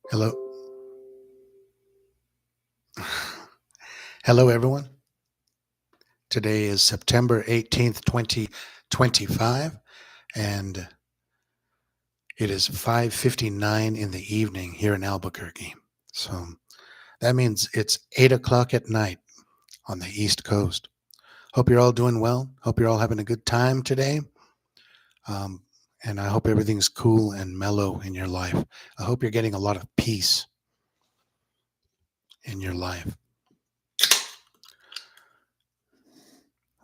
Hello. Hello, everyone. Today is September 18th, 2025, and it is 5:59 in the evening here in Albuquerque. So that means it's 8 o'clock at night on the East Coast. Hope you're all doing well. Hope you're all having a good time today. Um, and I hope everything's cool and mellow in your life. I hope you're getting a lot of peace in your life.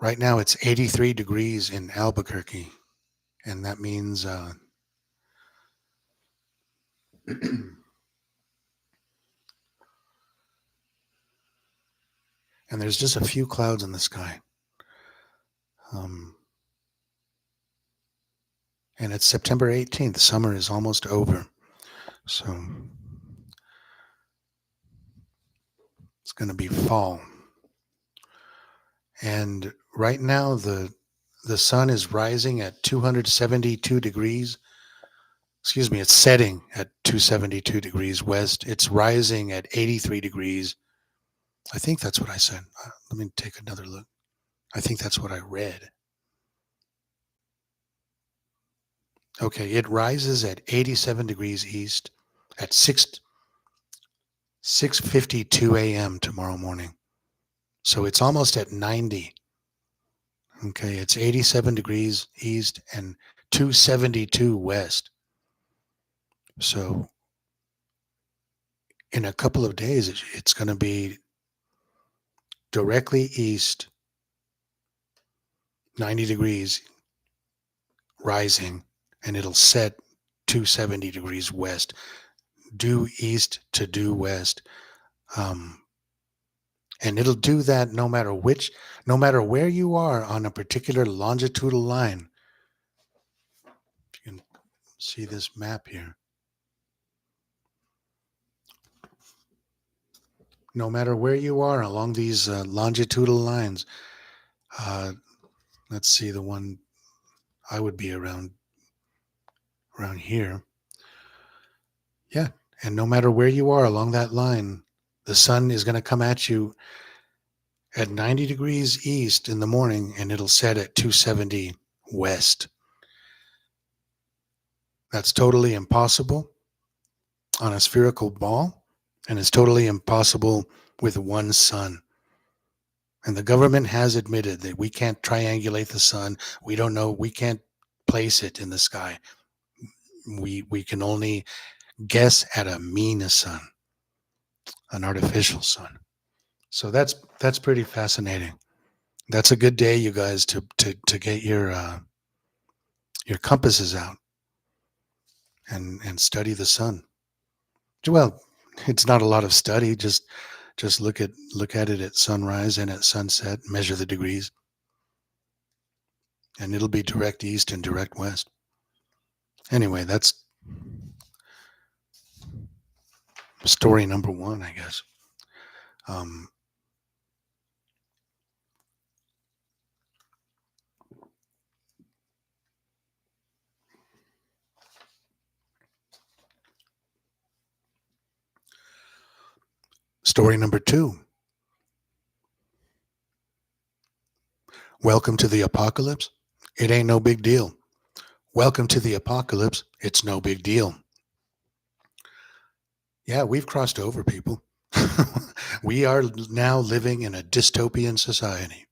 Right now, it's 83 degrees in Albuquerque, and that means and there's just a few clouds in the sky. Um, and it's September 18th. Summer is almost over. So it's going to be fall. And right now, the sun is rising at 272 degrees. Excuse me, it's setting at 272 degrees west. It's rising at 83 degrees. I think that's what I said. Let me take another look. I think that's what I read. Okay, it rises at 87 degrees east at 6:52 a.m. tomorrow morning. So it's almost at 90. Okay, it's 87 degrees east and 272 west. So in a couple of days, it's going to be directly east, 90 degrees rising, and it'll set 270 degrees west, due east to due west. Um, and it'll do that no matter where you are on a particular longitudinal line. If you can see this map here. No matter where you are along these longitudinal lines, uh, let's see, the one I would be around here. Yeah, and no matter where you are along that line, the sun is going to come at you at 90 degrees east in the morning, and it'll set at 270 west. That's totally impossible on a spherical ball, and it's totally impossible with one sun. And the government has admitted that we can't triangulate the sun. We don't know. We can't place it in the sky. We can only guess at a mean sun, an artificial sun. So that's pretty fascinating. That's a good day, you guys, to get your compasses out and study the sun. Well, it's not a lot of study. Just look at it at sunrise and at sunset. Measure the degrees, and it'll be direct east and direct west. Anyway, that's story number one, I guess. Um, Story number two. Welcome to the apocalypse. It ain't no big deal. Welcome to the apocalypse. It's no big deal. Yeah, we've crossed over, people. We are now living in a dystopian society.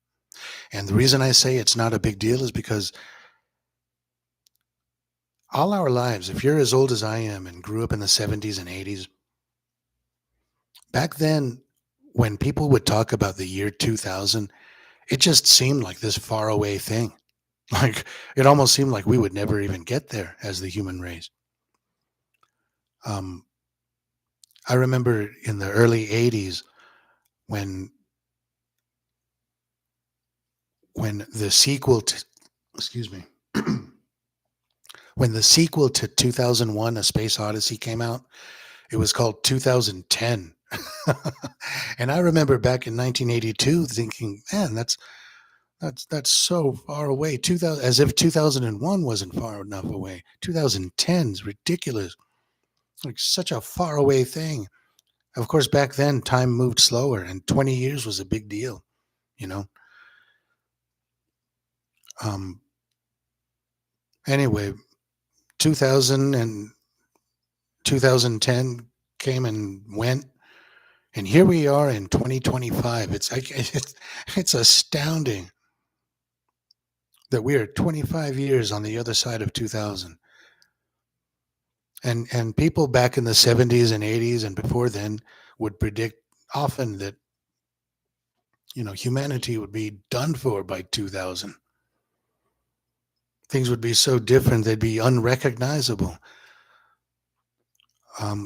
And the reason I say it's not a big deal is because all our lives, if you're as old as I am and grew up in the 70s and 80s, back then, when people would talk about the year 2000, it just seemed like this far away thing. Like it almost seemed like we would never even get there as the human race. Um, I remember in the early 80s when the sequel to excuse me when the sequel to 2001 A Space Odyssey came out, it was called 2010. And I remember back in 1982 thinking, man, that's so far away. 2000, as if 2001 wasn't far enough away. 2010 is ridiculous. Like such a far away thing. Of course, back then time moved slower, and 20 years was a big deal. You know. Um, anyway, 2000 and 2010 came and went, and here we are in 2025. It's like it's astounding that we are 25 years on the other side of 2000. And people back in the 70s and 80s and before then would predict often that humanity would be done for by 2000. Things would be so different they'd be unrecognizable.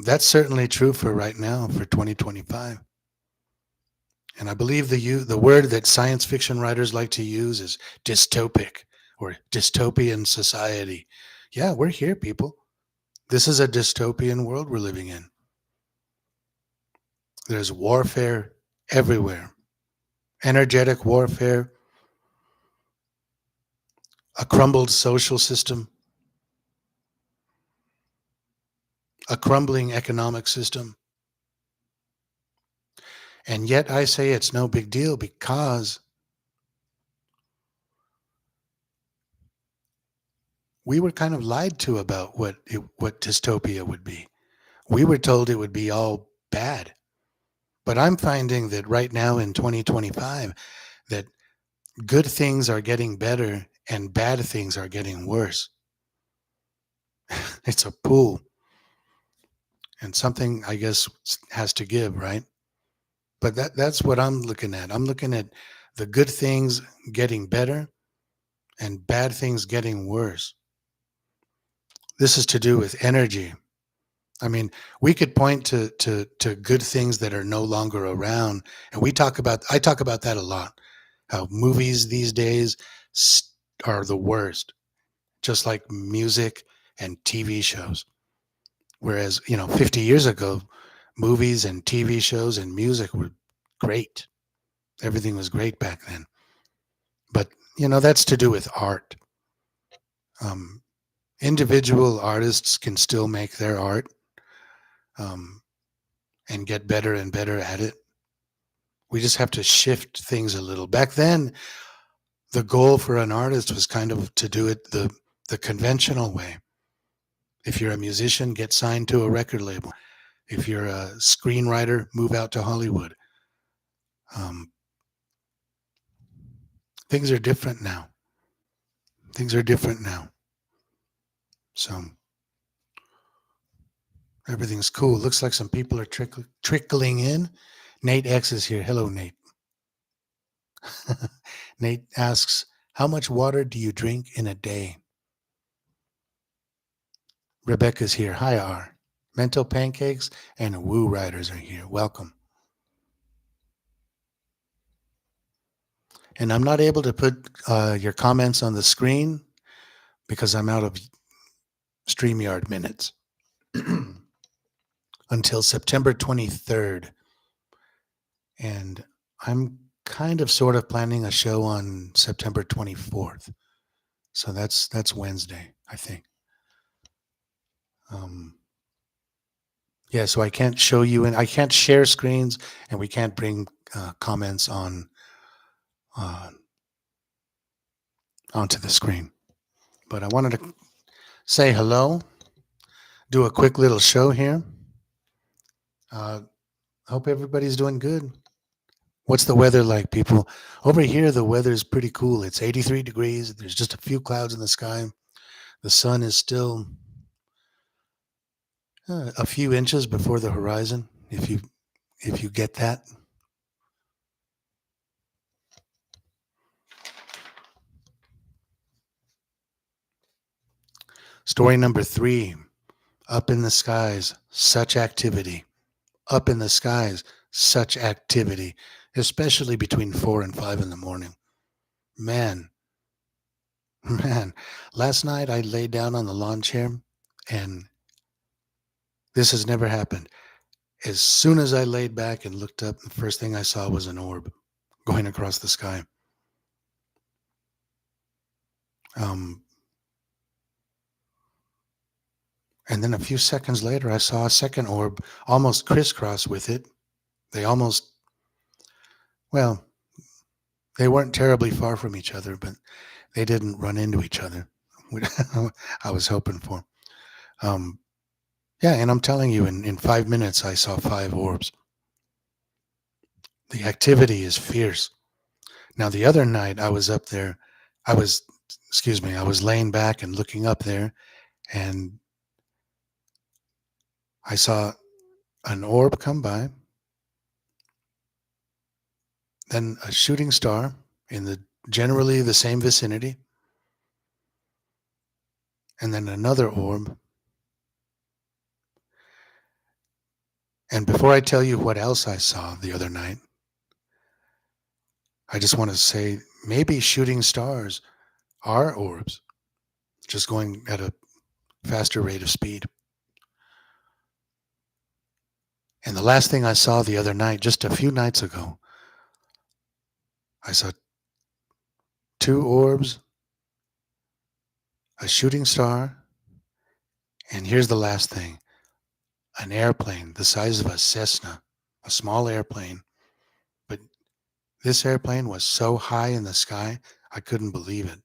That's certainly true for right now, for 2025. And I believe the word that science fiction writers like to use is dystopic or dystopian society. Yeah, we're here, people. This is a dystopian world we're living in. There's warfare everywhere, energetic warfare, a crumbled social system, a crumbling economic system. And yet I say it's no big deal because we were kind of lied to about what dystopia would be. We were told it would be all bad. But I'm finding that right now in 2025 that good things are getting better and bad things are getting worse. It's a pool. And something I guess has to give, right? But that's what I'm looking at. I'm looking at the good things getting better and bad things getting worse. This is to do with energy. I mean, we could point to good things that are no longer around, and I talk about that a lot. How movies these days are the worst, just like music and TV shows. Whereas 50 years ago, movies and TV shows and music were great. Everything was great back then. But that's to do with art. Um, Individual artists can still make their art um, and get better and better at it. We just have to shift things a little. Back then, the goal for an artist was kind of to do it the conventional way. If you're a musician, get signed to a record label. If you're a screenwriter, move out to Hollywood. Um, things are different now. Things are different now. So everything's cool. Looks like some people are trickling in. Nate X is here. Hello, Nate. Nate asks, how much water do you drink in a day? Rebecca's here. Hi, R. Mental Pancakes and Woo Riders are here. Welcome. And I'm not able to put your comments on the screen because I'm out of StreamYard minutes until September 23rd. And I'm kind of sort of planning a show on September 24th. So that's Wednesday, I think. Yeah, so I can't show you, and I can't share screens, and we can't bring comments onto the screen. But I wanted to say hello, do a quick little show here. Hope everybody's doing good. What's the weather like, people? Over here, the weather is pretty cool. It's 83 degrees. There's just a few clouds in the sky. The sun is still a few inches before the horizon, if you get that. Story number 3, up in the skies, such activity. Up in the skies, such activity, especially between 4 and 5 in the morning. Man, last night I laid down on the lawn chair, and this has never happened. As soon as I laid back and looked up, the first thing I saw was an orb going across the sky. Um, And then a few seconds later, I saw a second orb almost crisscross with it. They almost, well, they weren't terribly far from each other, but they didn't run into each other. I was hoping for. Um, yeah, and I'm telling you, in 5 minutes, I saw 5 orbs. The activity is fierce. Now, the other night I was up there, I was, I was laying back and looking up there, and I saw an orb come by, then a shooting star in the generally the same vicinity, and then another orb. And before I tell you what else I saw the other night, I just want to say maybe shooting stars are orbs, just going at a faster rate of speed. And the last thing I saw the other night, just a few nights ago, I saw 2 orbs, a shooting star, and here's the last thing, an airplane the size of a Cessna, a small airplane. But this airplane was so high in the sky, I couldn't believe it.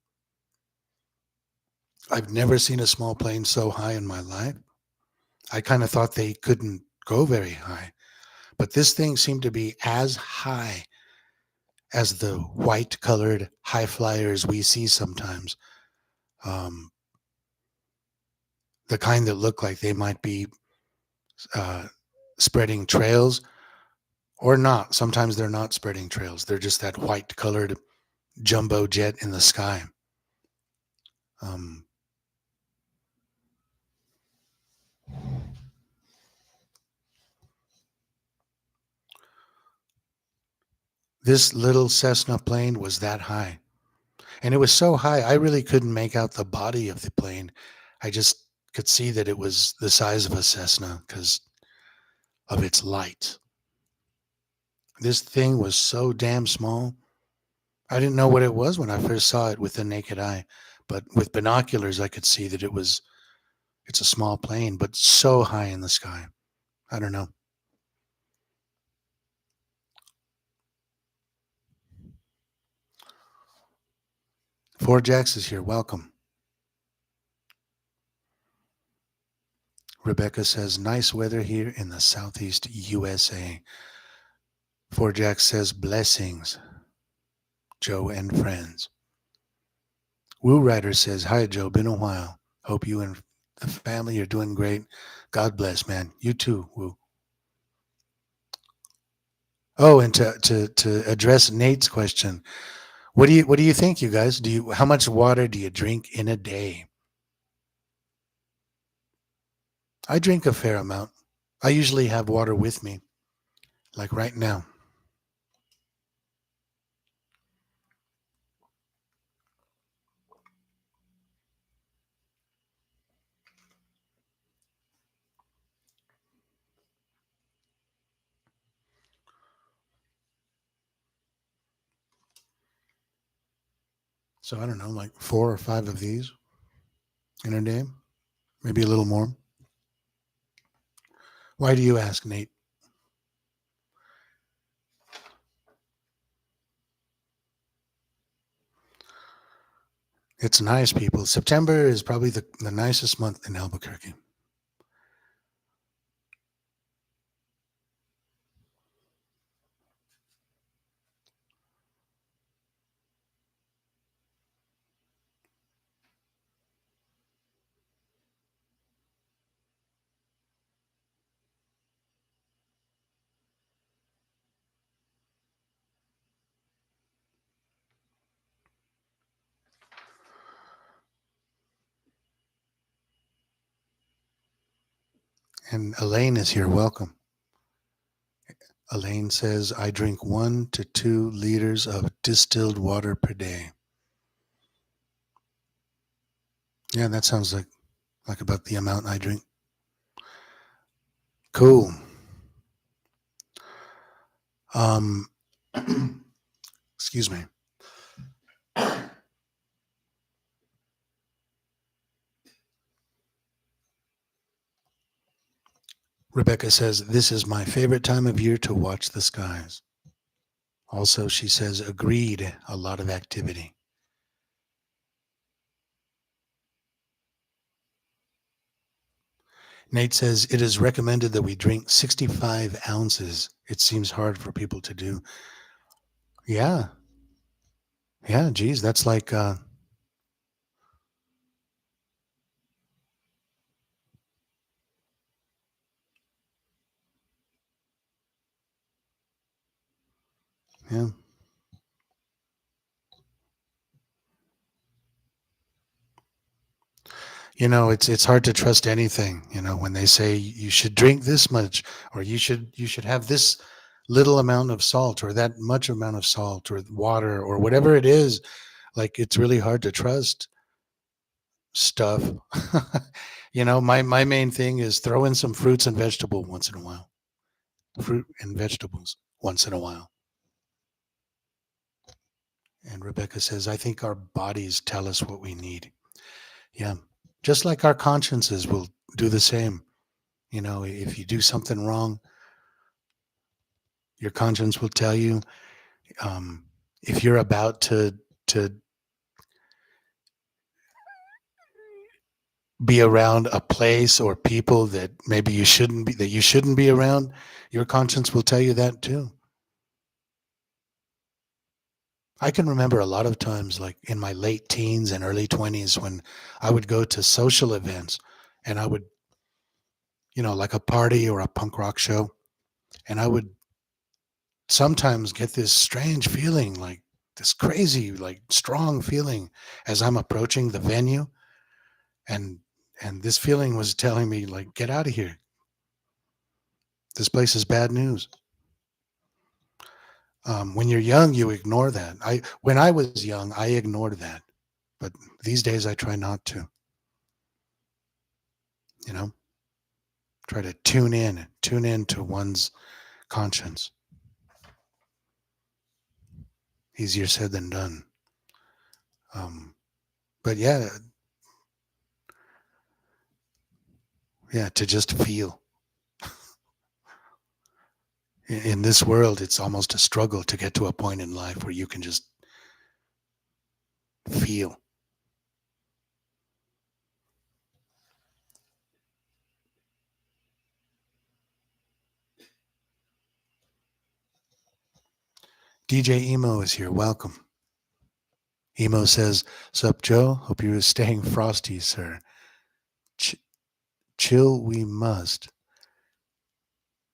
I've never seen a small plane so high in my life. I kind of thought they couldn't go very high, but this thing seemed to be as high as the white colored high flyers we see sometimes. Um, the kind that look like they might be uh, spreading trails or not. Sometimes they're not spreading trails. They're just that white colored jumbo jet in the sky. Um, this little Cessna plane was that high. And it was so high, I really couldn't make out the body of the plane. I just could see that it was the size of a Cessna because of its light. This thing was so damn small. I didn't know what it was when I first saw it with the naked eye, but with binoculars, I could see that it's a small plane, but so high in the sky. I don't know. Four Jacks is here. Welcome. Rebecca says, nice weather here in the southeast USA. Four Jacks says, blessings, Joe and friends. Woo Rider says, hi, Joe. Been a while. Hope you and the family are doing great. God bless, man. You too, Woo. Oh, and to address Nate's question, what do you think, you guys? How much water do you drink in a day? I drink a fair amount. I usually have water with me, like right now. So I don't know, like 4 or 5 of these in a day, maybe a little more. Why do you ask, Nate? It's nice, people. September is probably the nicest month in Albuquerque. And Elaine is here. Welcome. Elaine says, I drink 1 to 2 liters of distilled water per day. Yeah, that sounds like about the amount I drink. Cool. Um, excuse me. Rebecca says, this is my favorite time of year to watch the skies. Also, she says, agreed, a lot of activity. Nate says, it is recommended that we drink 65 ounces. It seems hard for people to do. Yeah. Yeah. Geez, that's like, yeah. It's hard to trust anything, when they say you should drink this much, or you should have this little amount of salt, or that much amount of salt, or water, or whatever it is. Like, it's really hard to trust stuff. My main thing is throw in some fruits and vegetable once in a while. Fruit and vegetables once in a while. And Rebecca says, I think our bodies tell us what we need. Yeah. Just like our consciences will do the same. If you do something wrong, your conscience will tell you. If you're about to be around a place or people that maybe you shouldn't be around, your conscience will tell you that too. I can remember a lot of times, like in my late teens and early 20s, when I would go to social events, and I would, like a party or a punk rock show, and I would sometimes get this strange feeling, like this crazy, like strong feeling as I'm approaching the venue. And this feeling was telling me, like, get out of here. This place is bad news. When you're young, you ignore that. When I was young, I ignored that, but these days I try not to. You know, try to tune in to one's conscience. Easier said than done. But yeah, to just feel. In this world, it's almost a struggle to get to a point in life where you can just feel. DJ Emo is here. Welcome. Emo says, "Sup, Joe? Hope you're staying frosty, sir. Ch- chill we must,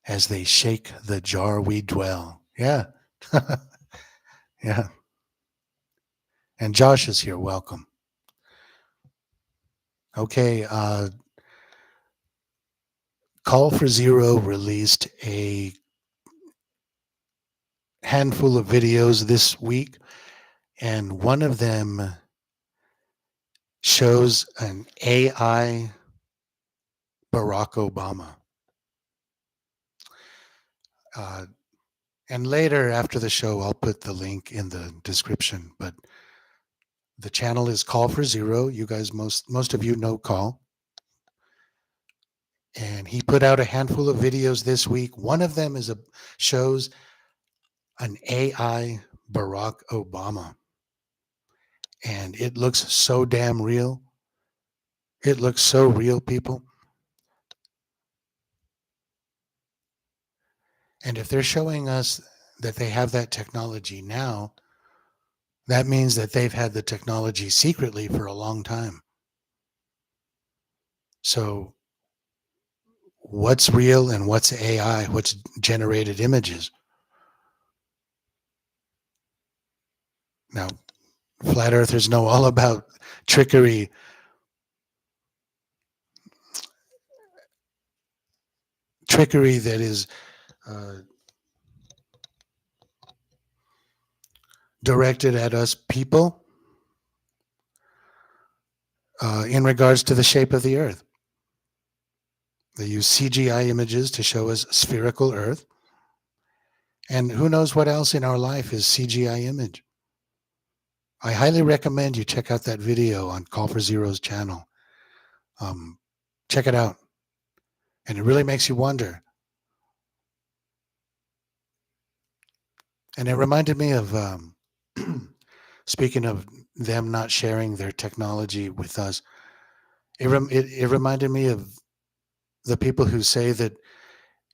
as they shake the jar we dwell." Yeah. Yeah. And Josh is here. Welcome. Okay. Call for Zero released a handful of videos this week, and one of them shows an AI Barack Obama. Uh, and later, after the show, I'll put the link in the description. But the channel is Call for Zero. You guys, most of you know Call. And he put out a handful of videos this week. One of them shows an AI Barack Obama, and it looks so damn real. It looks so real, people. And if they're showing us that they have that technology now, that means that they've had the technology secretly for a long time. So what's real and what's AI? What's generated images? Now, flat earthers know all about trickery. Trickery that is uh, directed at us people in regards to the shape of the earth. They use CGI images to show us spherical earth. And who knows what else in our life is CGI image. I highly recommend you check out that video on Call for Zero's channel. Check it out. And it really makes you wonder. And it reminded me of, speaking of them not sharing their technology with us, it reminded me of the people who say that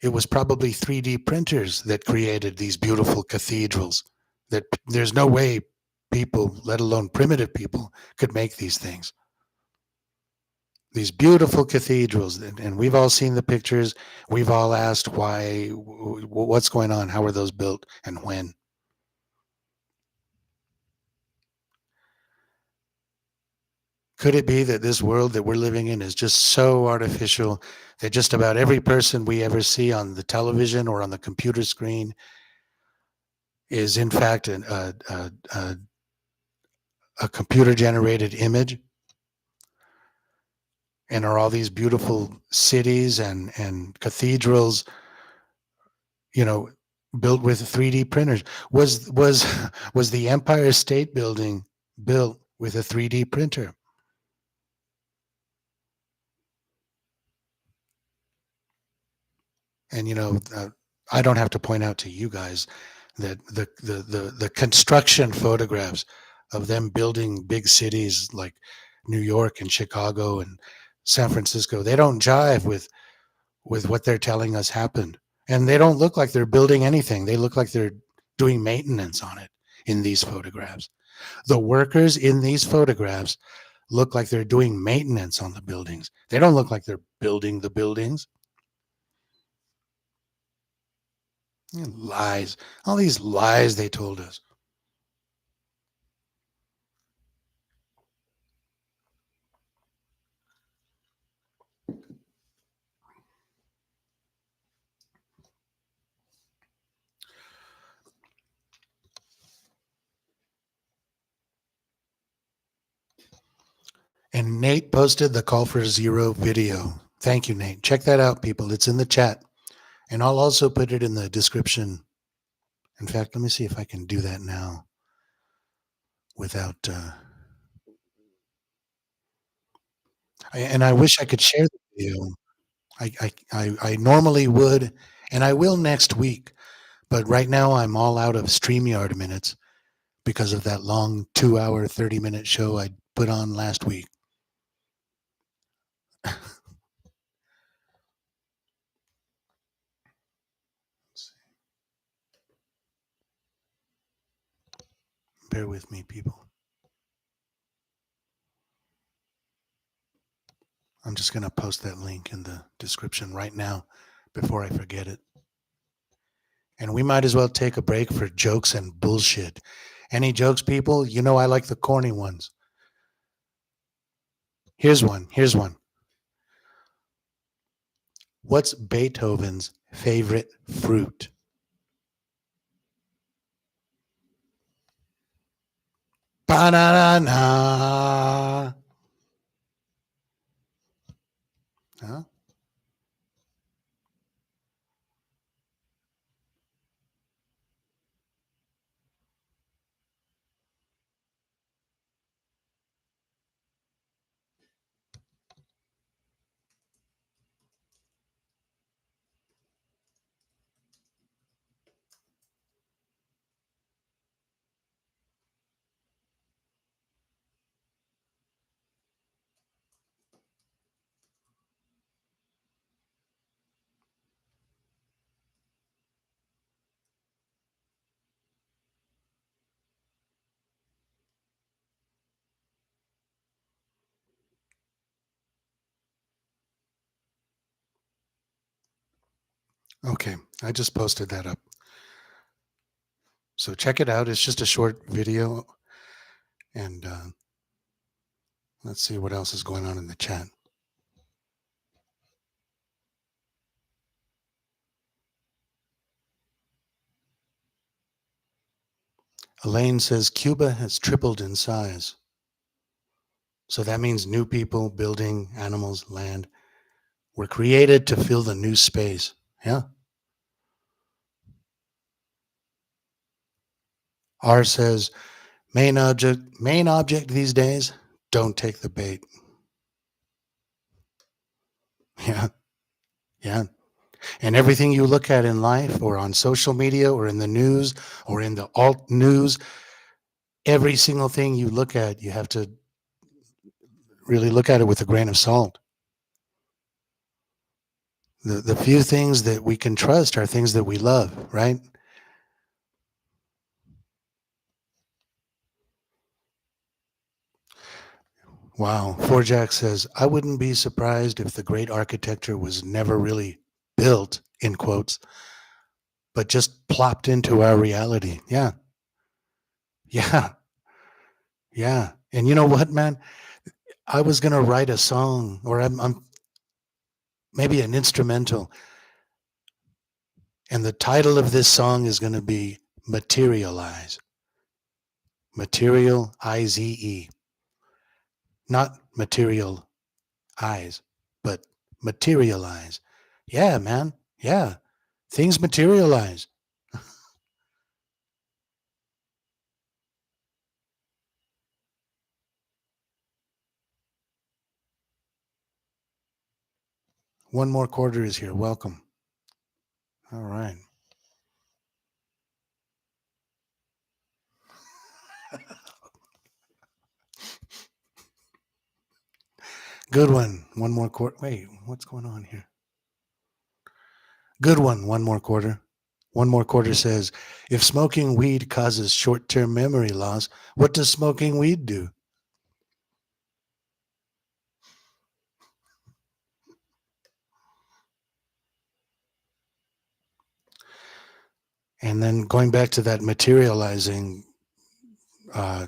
it was probably 3D printers that created these beautiful cathedrals, that there's no way people, let alone primitive people, could make these things. These beautiful cathedrals, and we've all seen the pictures. We've all asked why, what's going on, how were those built, and when. Could it be that this world that we're living in is just so artificial that just about every person we ever see on the television or on the computer screen is in fact a computer generated image? And are all these beautiful cities and cathedrals, you know, built with 3D printers? Was the Empire State Building built with a 3D printer? And I don't have to point out to you guys that the construction photographs of them building big cities like New York and Chicago and San Francisco, they don't jive with what they're telling us happened. And they don't look like they're building anything. They look like they're doing maintenance on it in these photographs. The workers in these photographs look like they're doing maintenance on the buildings. They don't look like they're building the buildings. Lies. All these lies they told us. And Nate posted the Call for Zero video. Thank you, Nate. Check that out, people. It's in the chat. And I'll also put it in the description. In fact, let me see if I can do that now without. And I wish I could share the video. I normally would, and I will next week. But right now, I'm all out of StreamYard minutes because of that long 2 hour, 30-minute show I put on last week. Bear with me, people. I'm just going to post that link in the description right now before I forget it. And we might as well take a break for jokes and bullshit. Any jokes, people? You know I like the corny ones. Here's one. What's Beethoven's favorite fruit? Banana. Huh? Okay, I just posted that up. So check it out. It's just a short video. And let's see what else is going on in the chat. Elaine says Cuba has tripled in size. So that means new people, building, animals, land were created to fill the new space. Yeah. R says main object these days, don't take the bait. Yeah. Yeah. And everything you look at in life or on social media or in the news or in the alt news, every single thing you look at, you have to really look at it with a grain of salt. The few things that we can trust are things that we love, right? Wow. Four Jack says, I wouldn't be surprised if the great architecture was never really built, in quotes, but just plopped into our reality. Yeah. Yeah. Yeah. And you know what, man? I was going to write a song or I'm maybe an instrumental. And the title of this song is going to be Materialize. Material, I-Z-E. Not material eyes, but materialize. Yeah, man. Yeah. Things materialize. One more quarter is here. Welcome. All right. Good one. One more quarter. Wait, what's going on here? Good one. One more quarter. One more quarter says, if smoking weed causes short term memory loss, what does smoking weed do? And then going back to that materializing uh,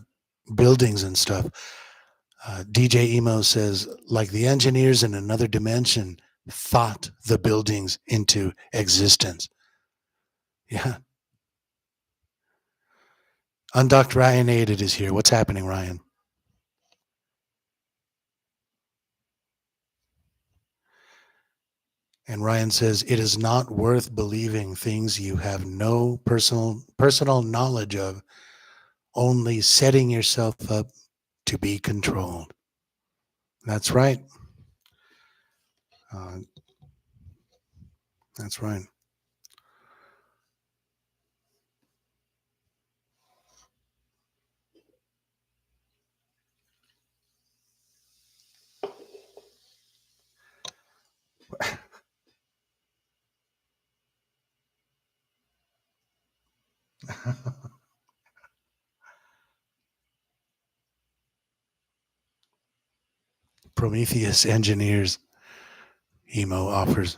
buildings and stuff, DJ Emo says, like the engineers in another dimension thought the buildings into existence. Yeah. Undocked Ryan Aided is here. What's happening, Ryan? And Ryan says, it is not worth believing things you have no personal knowledge of, only setting yourself up to be controlled. That's right. Uh, that's right. Prometheus engineers, Emo offers.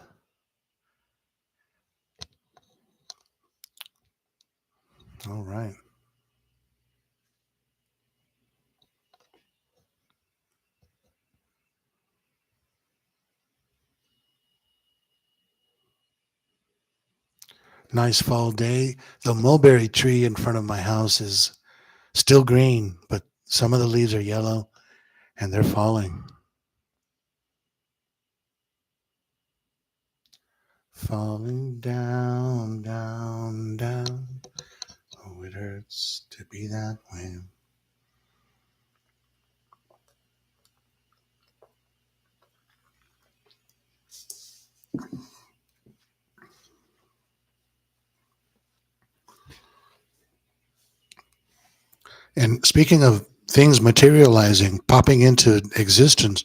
All right. Nice fall day. The mulberry tree in front of my house is still green, but some of the leaves are yellow and they're falling. Falling down, down, down. Oh, it hurts to be that way. And speaking of things materializing, popping into existence,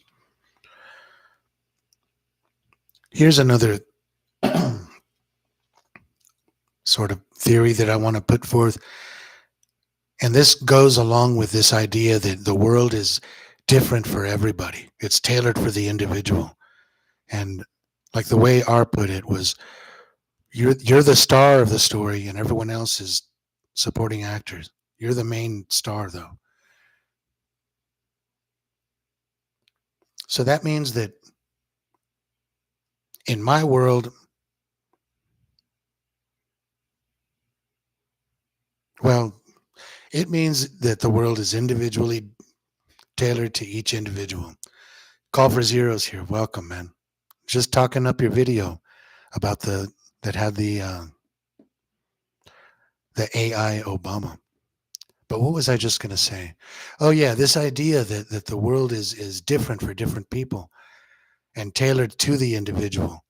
here's another sort of theory that I want to put forth. And this goes along with this idea that the world is different for everybody. It's tailored for the individual. And like the way R put it was, you're the star of the story and everyone else is supporting actors. You're the main star though. So that means that in my world, well, it means that the world is individually tailored to each individual. Call for Zeros here. Welcome, man. Just talking up your video about that had the AI Obama. But what was I just going to say? Oh yeah, this idea that the world is different for different people and tailored to the individual.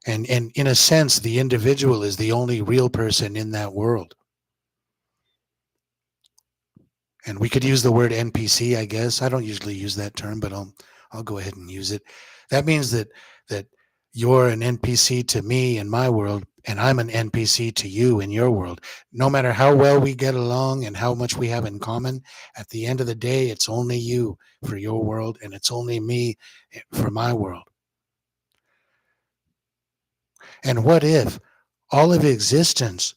And in a sense, the individual is the only real person in that world. And we could use the word NPC, I guess. I don't usually use that term, but I'll go ahead and use it. That means that you're an NPC to me in my world, and I'm an NPC to you in your world. No matter how well we get along and how much we have in common, at the end of the day, it's only you for your world, and it's only me for my world. And what if all of existence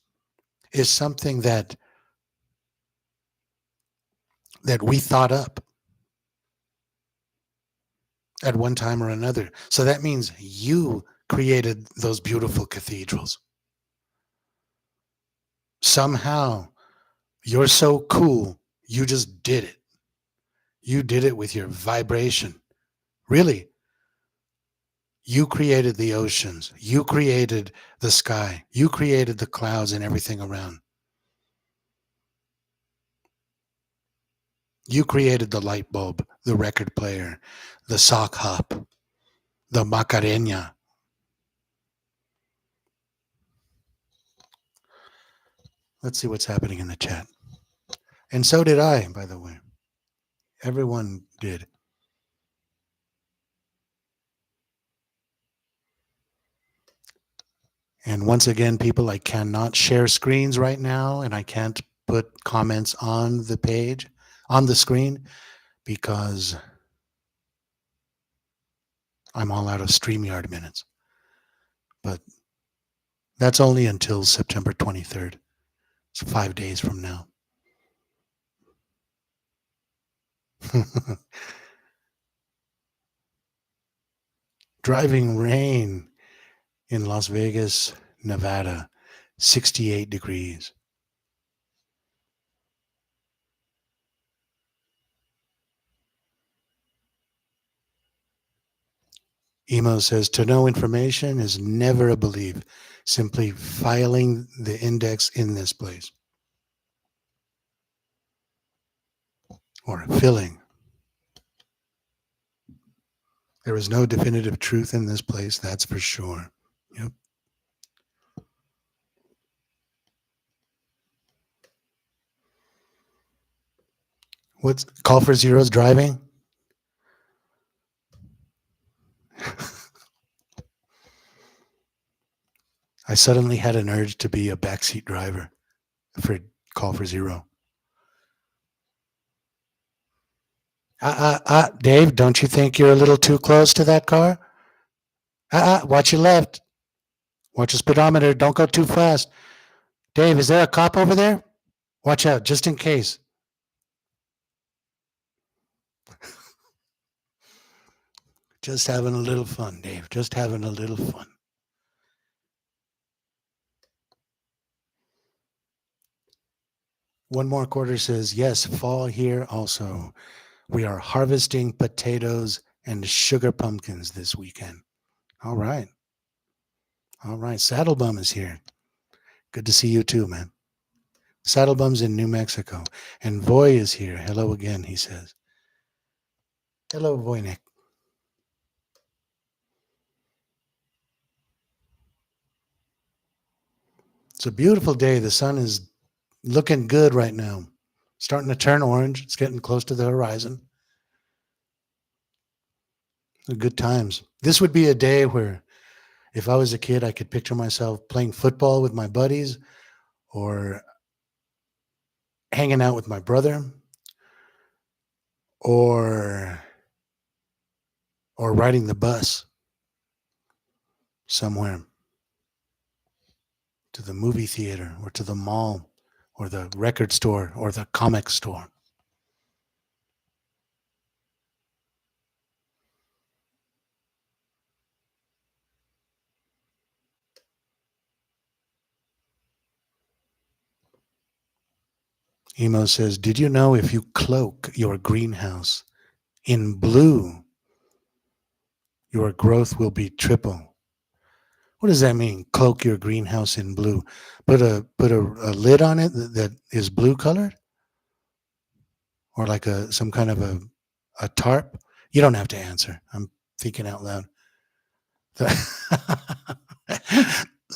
is something that we thought up at one time or another? So that means you created those beautiful cathedrals. Somehow you're so cool, you just did it. You did it with your vibration. Really, you created the oceans. You created the sky. You created the clouds and everything around. You created the light bulb, the record player, the sock hop, the Macarena. Let's see what's happening in the chat. And so did I, by the way. Everyone did. And once again, people, I cannot share screens right now, and I can't put comments on the page, on the screen, because I'm all out of StreamYard minutes. But that's only until September 23rd. It's 5 days from now. Driving rain in Las Vegas, Nevada, 68 degrees. Emo says, to know information is never a belief, simply filing the index in this place. Or filling. There is no definitive truth in this place, that's for sure. Yep. What's Call for Zero's driving? I suddenly had an urge to be a backseat driver for Call for Zero. Dave, don't you think you're a little too close to that car? Watch your left. Watch your speedometer. Don't go too fast. Dave, is there a cop over there? Watch out, just in case. Just having a little fun, Dave. Just having a little fun. One More Quarter says, yes, fall here also. We are harvesting potatoes and sugar pumpkins this weekend. All right. All right. Saddlebum is here. Good to see you too, man. Saddlebum's in New Mexico. And Voy is here. Hello again, he says. Hello, Voynik. It's a beautiful day. The sun is looking good right now. Starting to turn orange. It's getting close to the horizon. Good times. This would be a day where if I was a kid, I could picture myself playing football with my buddies or hanging out with my brother or riding the bus somewhere to the movie theater or to the mall or the record store or the comic store. Emo says, did you know if you cloak your greenhouse in blue, your growth will be triple? What does that mean? Cloak your greenhouse in blue. Put a lid on it that is blue colored? Or like some kind of a tarp? You don't have to answer. I'm thinking out loud.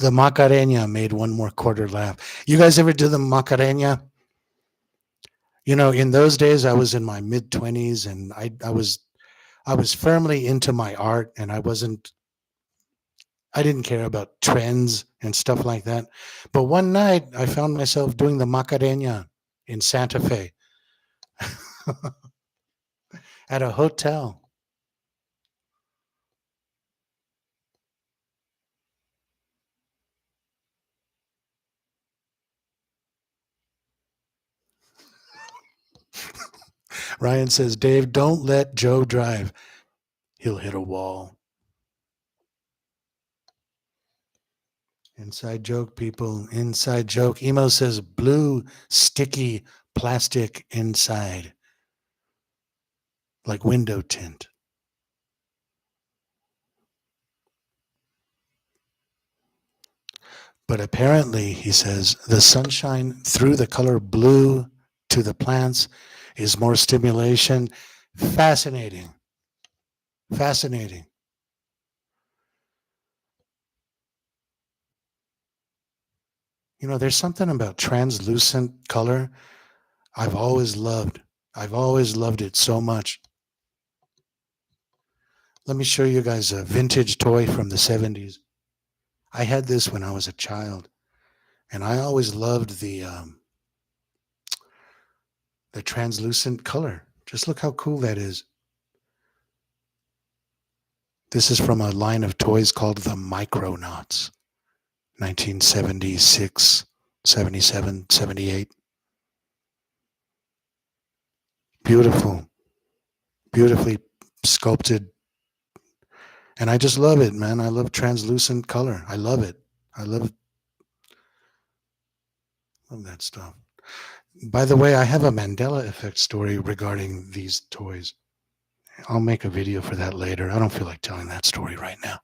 The Macarena made one more quarter laugh. You guys ever do the Macarena? You know, in those days, I was in my mid 20s, and I was firmly into my art, and I didn't care about trends and stuff like that. But one night, I found myself doing the Macarena in Santa Fe at a hotel. Ryan says, Dave, don't let Joe drive. He'll hit a wall. Inside joke, people. Inside joke. Emo says, blue, sticky plastic inside, like window tint. But apparently, he says, the sunshine through the color blue to the plants is more stimulation. Fascinating. Fascinating. You know, there's something about translucent color I've always loved. I've always loved it so much. Let me show you guys a vintage toy from the 70s. I had this when I was a child, and I always loved the translucent color. Just look how cool that is. This is from a line of toys called the Micronauts, 1976, 77, 78. Beautiful, beautifully sculpted. And I just love it, man. I love translucent color. I love it. I love that stuff. By the way, I have a Mandela effect story regarding these toys. I'll make a video for that later. I don't feel like telling that story right now.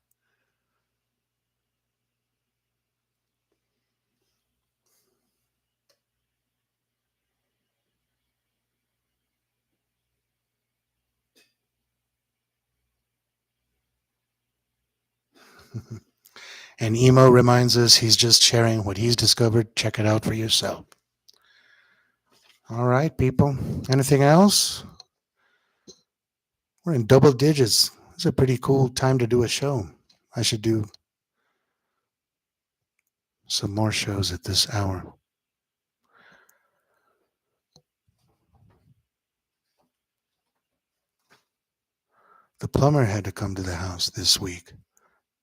And Emo reminds us he's just sharing what he's discovered. Check it out for yourself. All right, people. Anything else? We're in double digits. It's a pretty cool time to do a show. I should do some more shows at this hour. The plumber had to come to the house this week.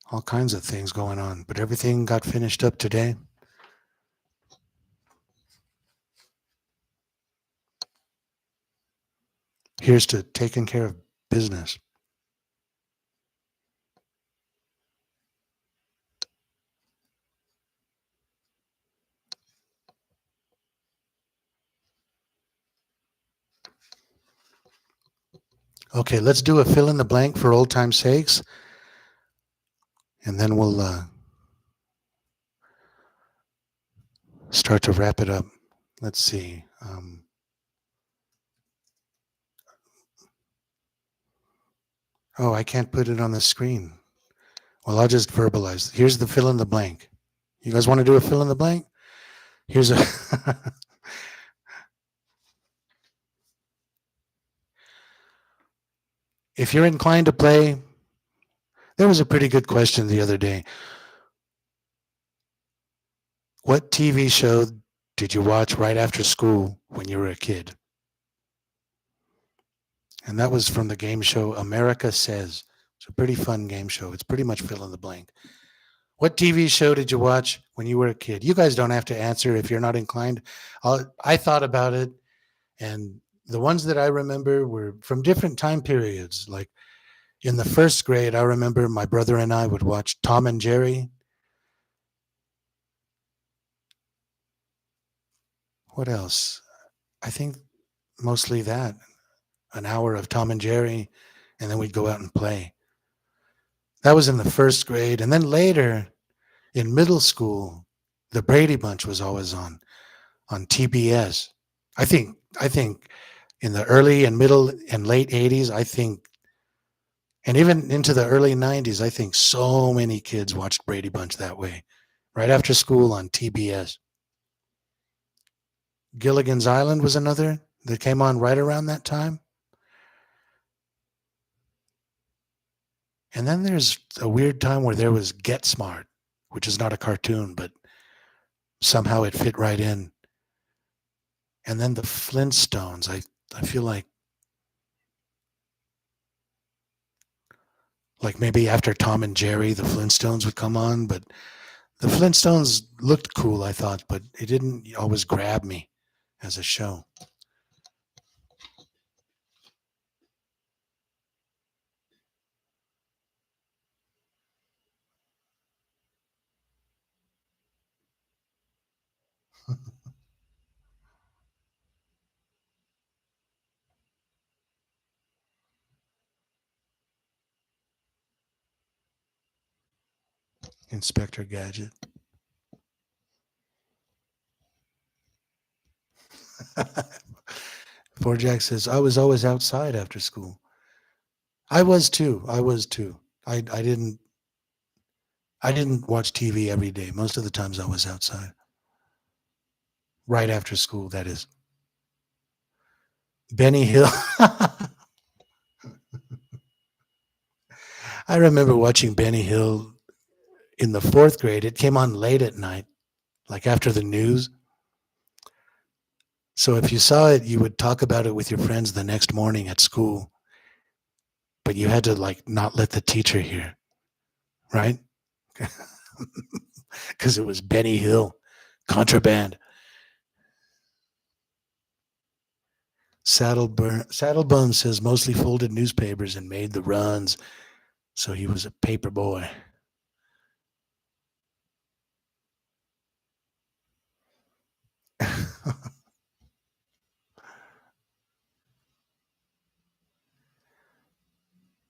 All kinds of things going on, but everything got finished up today. Here's to taking care of business. Okay, let's do a fill in the blank for old time's sakes, and then we'll start to wrap it up. Let's see. Oh, I can't put it on the screen. Well, I'll just verbalize. Here's the fill in the blank. You guys want to do a fill in the blank? Here's a if you're inclined to play, there was a pretty good question the other day. What TV show did you watch right after school when you were a kid? And that was from the game show America Says. It's a pretty fun game show. It's pretty much fill in the blank. What TV show did you watch when you were a kid? You guys don't have to answer if you're not inclined. I thought about it, and the ones that I remember were from different time periods. Like in the first grade, I remember my brother and I would watch Tom and Jerry. What else? I think mostly that. An hour of Tom and Jerry, and then we'd go out and play. That was in the first grade. And then later in middle school, the Brady Bunch was always on TBS. I think in the early and middle and late 80s, I think, and even into the early 90s, I think so many kids watched Brady Bunch that way, right after school on TBS. Gilligan's Island was another that came on right around that time. And then there's a weird time where there was Get Smart, which is not a cartoon, but somehow it fit right in. And then the Flintstones. I feel like maybe after Tom and Jerry, the Flintstones would come on, but the Flintstones looked cool, I thought, but it didn't always grab me as a show. Inspector Gadget. Four Jack says, I was always outside after school. I was too. I didn't watch TV every day. Most of the times I was outside. Right after school, that is. Benny Hill. I remember watching Benny Hill in the 4th grade. It came on late at night, like after the news. So if you saw it, you would talk about it with your friends the next morning at school. But you had to not let the teacher hear, right? Because it was Benny Hill, Contraband. Saddlebone says mostly folded newspapers and made the runs. So he was a paper boy.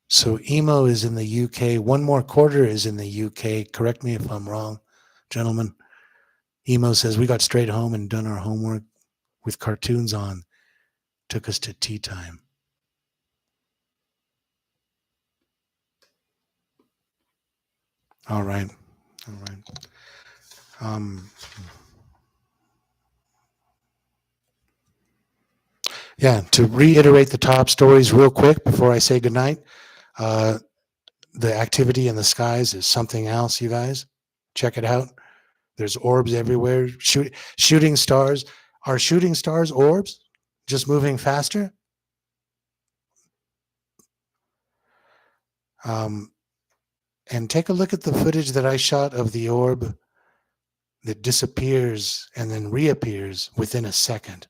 So emo is in the UK. One More Quarter is in the UK. Correct me if I'm wrong, gentlemen. Emo says, we got straight home and done our homework with cartoons on. Took us to tea time. All right. Yeah, to reiterate the top stories real quick before I say goodnight. The activity in the skies is something else, you guys. Check it out. There's orbs everywhere. Shooting stars. Are shooting stars orbs? Just moving faster? And take a look at the footage that I shot of the orb that disappears and then reappears within a second.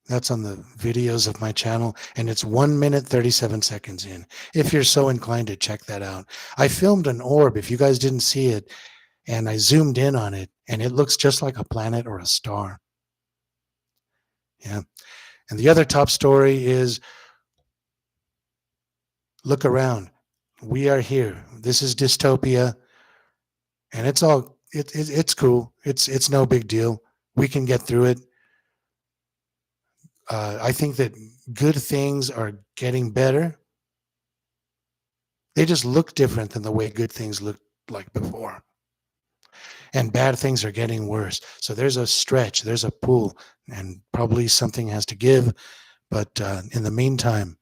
That's on the videos of my channel, and it's 1 minute, 37 seconds in. If you're so inclined to check that out. I filmed an orb, if you guys didn't see it, and I zoomed in on it, and it looks just like a planet or a star. Yeah. And the other top story is, look around. We are here. This is dystopia, and it's cool. It's no big deal. We can get through it. I think that good things are getting better. They just look different than the way good things looked like before. And bad things are getting worse. So there's a stretch, there's a pull, and probably something has to give. But in the meantime,